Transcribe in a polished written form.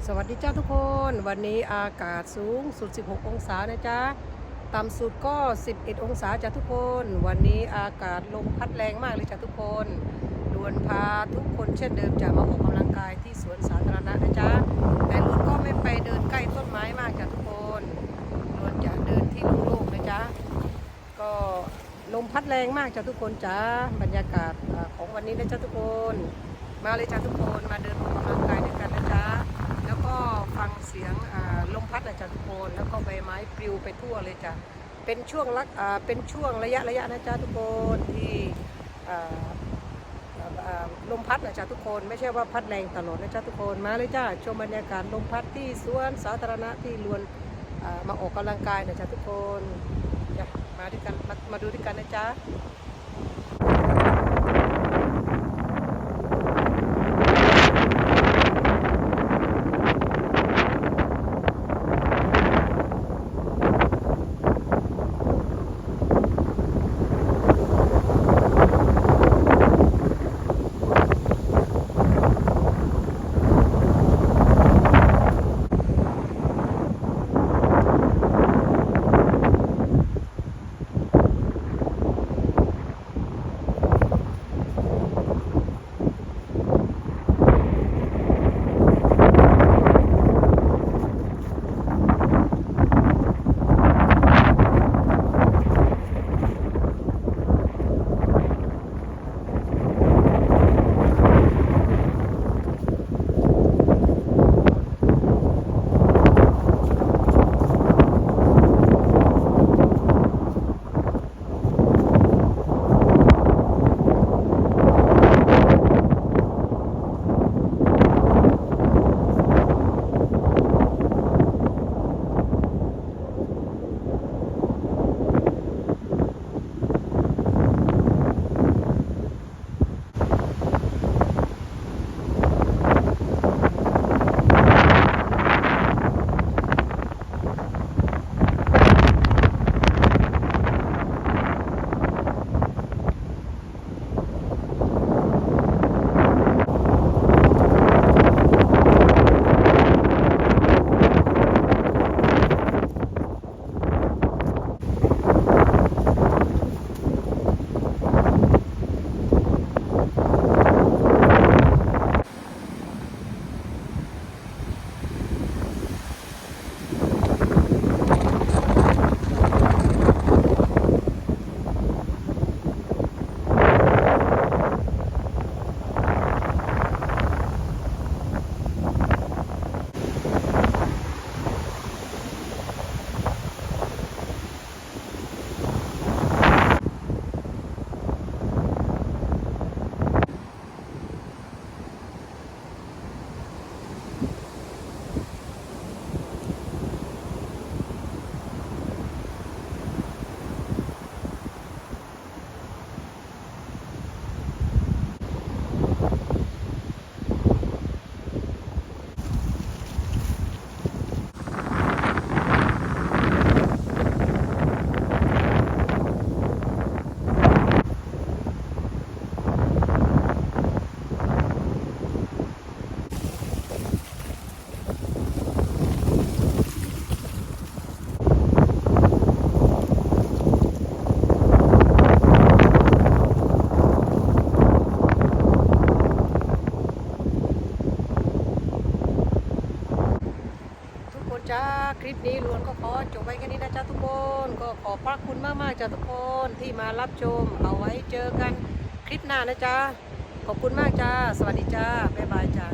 สวัสดีเจ้าทุกคนวันนี้อากาศสูงสุด16องศานะจ๊ะต่ำสุดก็11องศาจ้ะทุกคนวันนี้อากาศลมพัดแรงมากเลยจ้ะทุกคนล้วนพาทุกคนเช่นเดิมจะมาออกกำลังกายที่สวนสาธารณะนะจ๊ะแต่ล้วนก็ไม่ไปเดินใกล้ต้นไม้มากจ้ะทุกคนล้วนจะเดินที่โล่งๆนะจ๊ะก็ลมพัดแรงมากจ้ะทุกคนจ้ะบรรยากาศของวันนี้นะจ๊ะทุกคนมาเลยจ้ะทุกคนมาเดินออกกำลังกายด้วยกันนะจ๊ะแล้วก็ฟังเสียงลมพัดนะจ๊ะทุกคนแล้วก็ใบไม้ปลิวไปทั่วเลยจ้ะเป็นช่วงระยะนะจ๊ะทุกคนที่ลมพัดนะจ๊ะทุกคนไม่ใช่ว่าพัดแรงตลอดนะจ๊ะทุกคนมาเลยจ้ะชมบรรยากาศลมพัดที่สวนสาธารณะที่ลวนมาออกกำลังกายนะจ๊ะทุกคนมาด้วยกันมาดูด้วยกันนะจ๊ะจ้าคลิปนี้ล้วนก็ขอจบไว้แค่นี้นะจ๊ะทุกคนก็ขอบพระคุณมากๆจ้ะทุกคนที่มารับชมเอาไว้เจอกันคลิปหน้านะจ๊ะขอบคุณมากจ้าสวัสดีจ้าบ๊ายบายจ้า